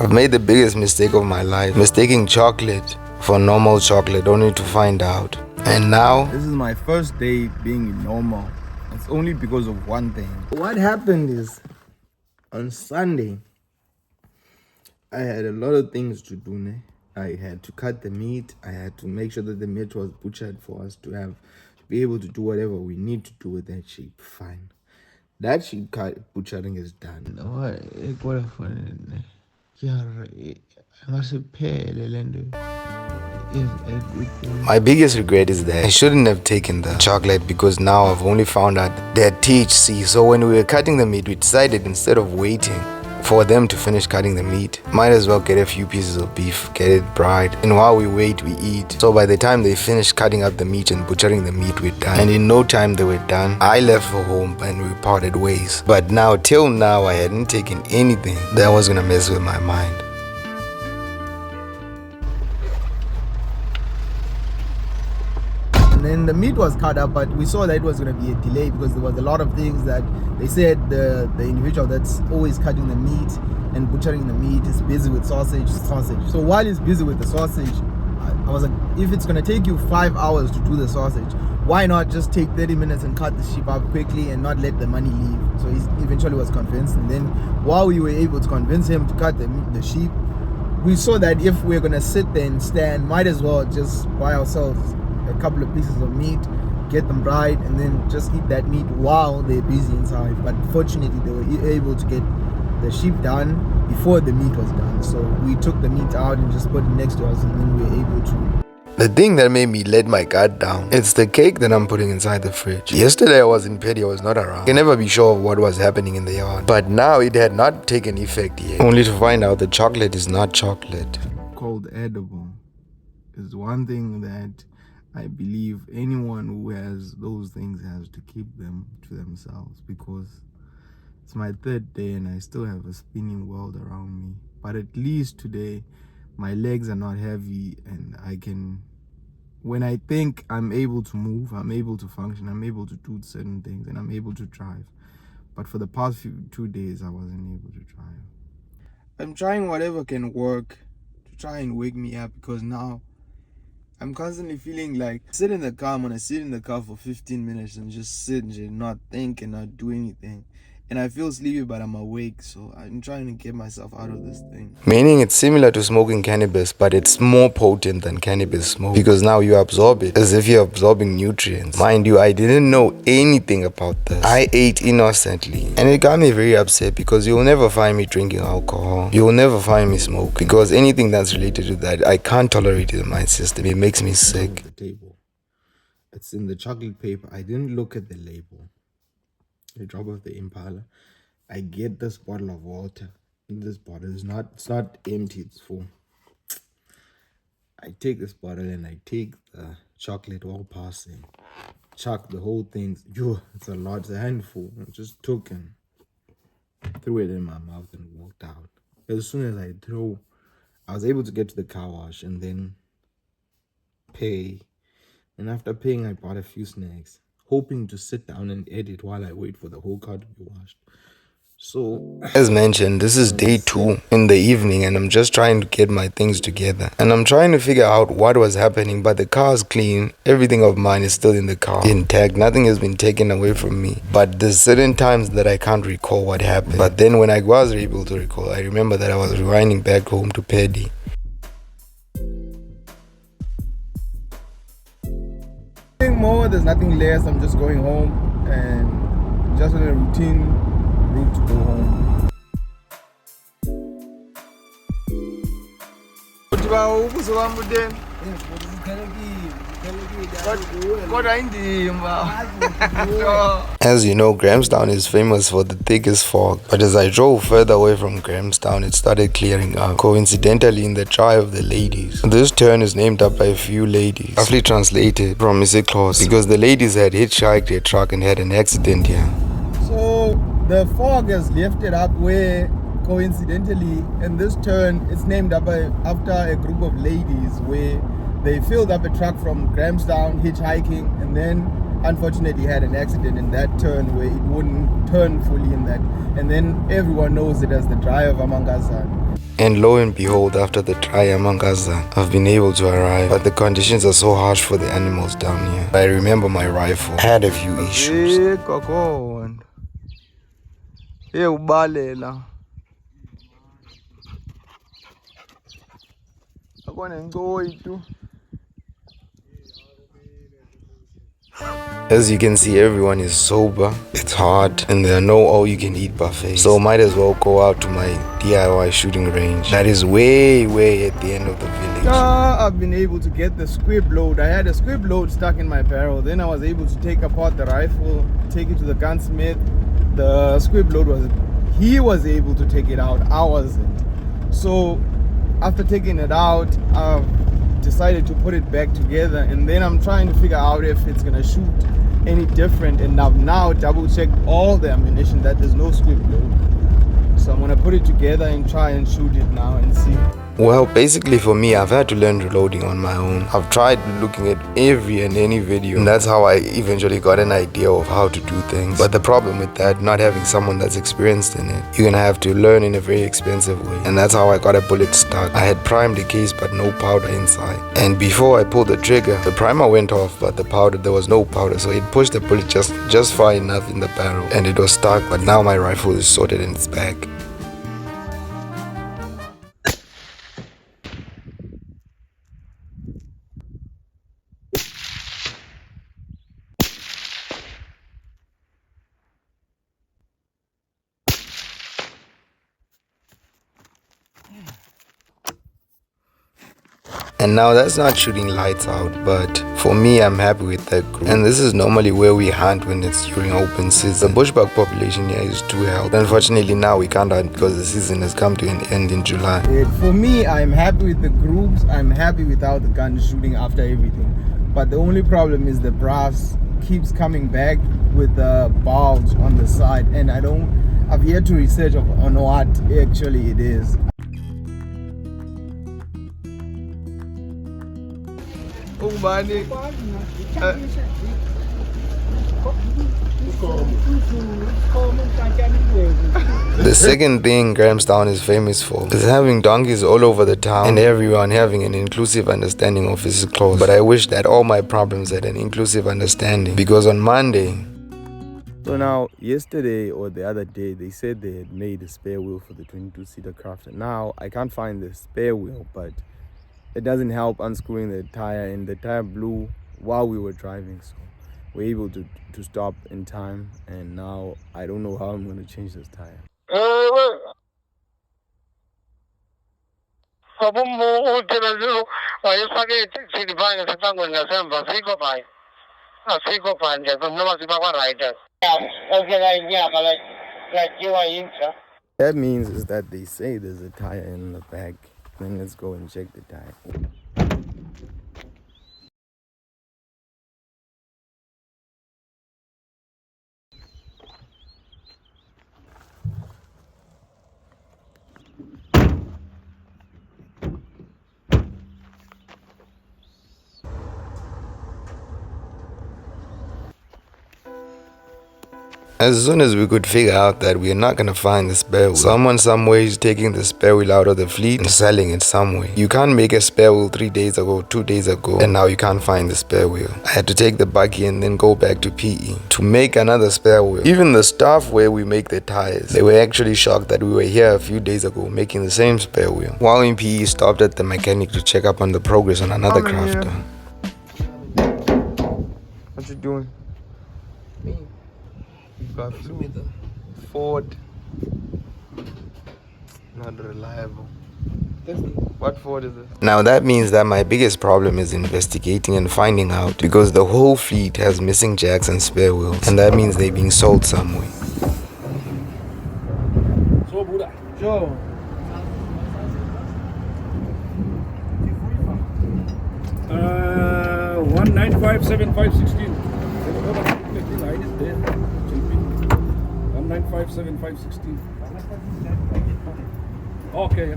I've made the biggest mistake of my life, mistaking chocolate for normal chocolate only to find out. And now, this is my first day being normal. It's only because of one thing. What happened is, on Sunday, I had a lot of things to do. I had to cut the meat. I had to make sure that the meat was butchered for us to be able to do whatever we need to do with that sheep. Fine. That sheep butchering is done. My biggest regret is that I shouldn't have taken the chocolate because now I've only found out they had THC. So when we were cutting the meat, we decided instead of waiting for them to finish cutting the meat, might as well get a few pieces of beef, get it fried, and while we wait, we eat. So by the time they finished cutting up the meat and butchering the meat, we're done. And in no time they were done. I left for home and we parted ways. But now, till now, I hadn't taken anything that was gonna mess with my mind. And then the meat was cut up, but we saw that it was going to be a delay because there was a lot of things that they said the individual that's always cutting the meat and butchering the meat is busy with sausage. So while he's busy with the sausage, I was like, if it's going to take you 5 hours to do the sausage, why not just take 30 minutes and cut the sheep up quickly and not let the money leave? So he eventually was convinced, and then while we were able to convince him to cut the sheep, we saw that if we're going to sit there and stand, might as well just buy ourselves a couple of pieces of meat, get them fried, and then just eat that meat while they're busy inside. But fortunately, they were able to get the sheep done before the meat was done. So we took the meat out and just put it next to us, and then we were able to. The thing that made me let my guard down, it's the cake that I'm putting inside the fridge. Yesterday I was in Petty, I was not around. I can never be sure of what was happening in the yard. But now it had not taken effect yet. Only to find out the chocolate is not chocolate. Called edible is one thing that I believe anyone who has those things has to keep them to themselves, because it's my third day and I still have a spinning world around me. But at least today, my legs are not heavy and I can, when I think I'm able to move, I'm able to function, I'm able to do certain things, and I'm able to drive. But for the past 2 days, I wasn't able to drive. I'm trying whatever can work to try and wake me up, because now I'm constantly feeling like sit in the car. I'm gonna sit in the car for 15 minutes and just sit and not think and not do anything. And I feel sleepy, but I'm awake, so I'm trying to get myself out of this thing. Meaning it's similar to smoking cannabis, but it's more potent than cannabis smoke, because now you absorb it as if you're absorbing nutrients. Mind you, I didn't know anything about this. I ate innocently, and it got me very upset because you'll never find me drinking alcohol. You'll never find me smoking, because anything that's related to that, I can't tolerate it in my system. It makes me sick. The table. It's in the chocolate paper. I didn't look at the label. The drop of the Impala. I get this bottle of water. This bottle is it's not empty, it's full. I take this bottle and I take the chocolate while passing. Chuck the whole thing. It's a lot, it's a handful. I just took and threw it in my mouth and walked out. As soon as I was able to get to the car wash and then pay. And after paying, I bought a few snacks, hoping to sit down and edit while I wait for the whole car to be washed. So, as mentioned, this is day 2 in the evening, and I'm just trying to get my things together. And I'm trying to figure out what was happening, but the car's clean. Everything of mine is still in the car, intact. Nothing has been taken away from me. But there's certain times that I can't recall what happened. But then when I was able to recall, I remember that I was rewinding back home to Paddy. Nothing more, there's nothing less. I'm just going home and just on a routine route to go home. As you know, Grahamstown is famous for the thickest fog, but as I drove further away from Grahamstown, it started clearing up, coincidentally in the tribe of the ladies. This turn is named up by a few ladies, roughly translated from Isiklos, because the ladies had hitchhiked their truck and had an accident here. So the fog has lifted up where coincidentally in this turn it's named up after a group of ladies where they filled up a truck from Grahamstown hitchhiking, and then unfortunately had an accident in that turn where it wouldn't turn fully in that, and then everyone knows it as the drive of Amangazan. And lo and behold, after the try among us, I've been able to arrive. But the conditions are so harsh for the animals down here. I remember my rifle had a few issues. As you can see, everyone is sober, it's hot, and there are no all-you-can-eat buffets. So might as well go out to my DIY shooting range that is way at the end of the village. I've been able to get the squib load. I had a squib load stuck in my barrel. Then I was able to take apart the rifle, take it to the gunsmith. The squib load he was able to take it out. I wasn't. So after taking it out, I've decided to put it back together, and then I'm trying to figure out if it's gonna shoot any different. And I've now double checked all the ammunition that there's no squib load. So I'm gonna put it together and try and shoot it now and see. Well, basically for me, I've had to learn reloading on my own. I've tried looking at every and any video, and that's how I eventually got an idea of how to do things. But the problem with that, not having someone that's experienced in it, you're gonna have to learn in a very expensive way. And that's how I got a bullet stuck. I had primed the case but no powder inside. And before I pulled the trigger, the primer went off, but the powder, there was no powder. So it pushed the bullet just far enough in the barrel, and it was stuck. But now my rifle is sorted and it's back. And now that's not shooting lights out, but for me, I'm happy with that group. And this is normally where we hunt when it's during open season. The bushbuck population here is too healthy. Unfortunately, now we can't hunt because the season has come to an end in July. For me, I'm happy with the groups. I'm happy without the gun shooting after everything. But the only problem is the brass keeps coming back with the bulbs on the side, and I've yet to research on what actually it is. The second thing Grahamstown is famous for is having donkeys all over the town and everyone having an inclusive understanding of his clothes. But I wish that all my problems had an inclusive understanding, because on Monday... So now, yesterday or the other day, they said they had made a spare wheel for the 22-seater Crafter. Now, I can't find the spare wheel, but it doesn't help unscrewing the tire, and the tire blew while we were driving. So we're able to stop in time, and now I don't know how I'm going to change this tire. That means is that they say there's a tire in the back. Then let's go and check the tire. As soon as we could figure out that we are not going to find the spare wheel, someone somewhere is taking the spare wheel out of the fleet and selling it somewhere. You can't make a spare wheel 3 days ago, 2 days ago, and now you can't find the spare wheel. I had to take the buggy and then go back to PE to make another spare wheel. Even the staff where we make the tires, they were actually shocked that we were here a few days ago making the same spare wheel. While in PE, stopped at the mechanic to check up on the progress on another crafter. What you doing? Me. Got Ford. Not reliable. What Ford is this? Now that means that my biggest problem is investigating and finding out, because the whole fleet has missing jacks and spare wheels, and that means they're being sold somewhere. Joe. Uh, 1957516. 1957516. Okay.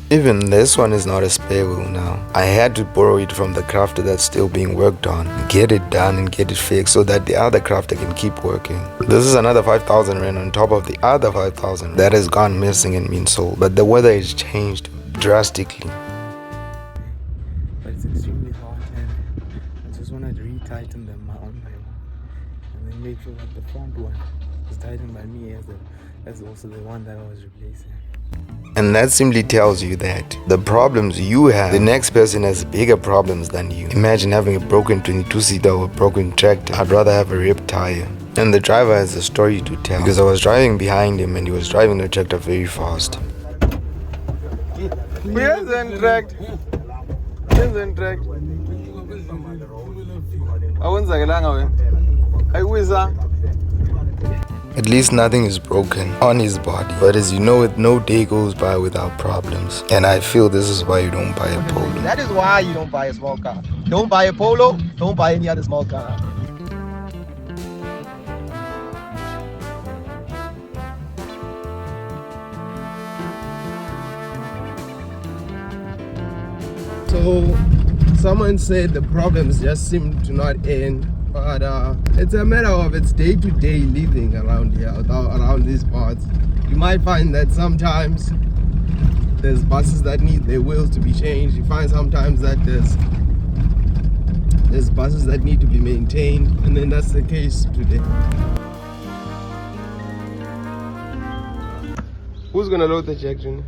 Even this one is not a spare wheel now. I had to borrow it from the crafter that's still being worked on, get it done and get it fixed so that the other crafter can keep working. This is another 5,000 rand on top of the other 5,000 that has gone missing and been sold. But the weather has changed drastically. But it's extremely hot, and I just want to retighten them one by one, and then make sure that the front one is tightened by me as also the one that I was replacing. And that simply tells you that the problems you have, the next person has bigger problems than you. Imagine having a broken 22-seater or a broken tractor. I'd rather have a ripped tire. And the driver has a story to tell, because I was driving behind him and he was driving the tractor very fast. At least nothing is broken on his body. But as you know it, no day goes by without problems. And I feel this is why you don't buy a Polo. That is why you don't buy a small car. Don't buy a Polo, don't buy any other small car. So someone said the problems just seem to not end, but it's a matter of its day-to-day living around here, around these parts. You might find that sometimes there's buses that need their wheels to be changed. You find sometimes that there's buses that need to be maintained, and then that's the case today. Who's gonna load the jack, Junior?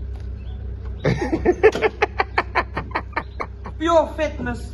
Pure fitness.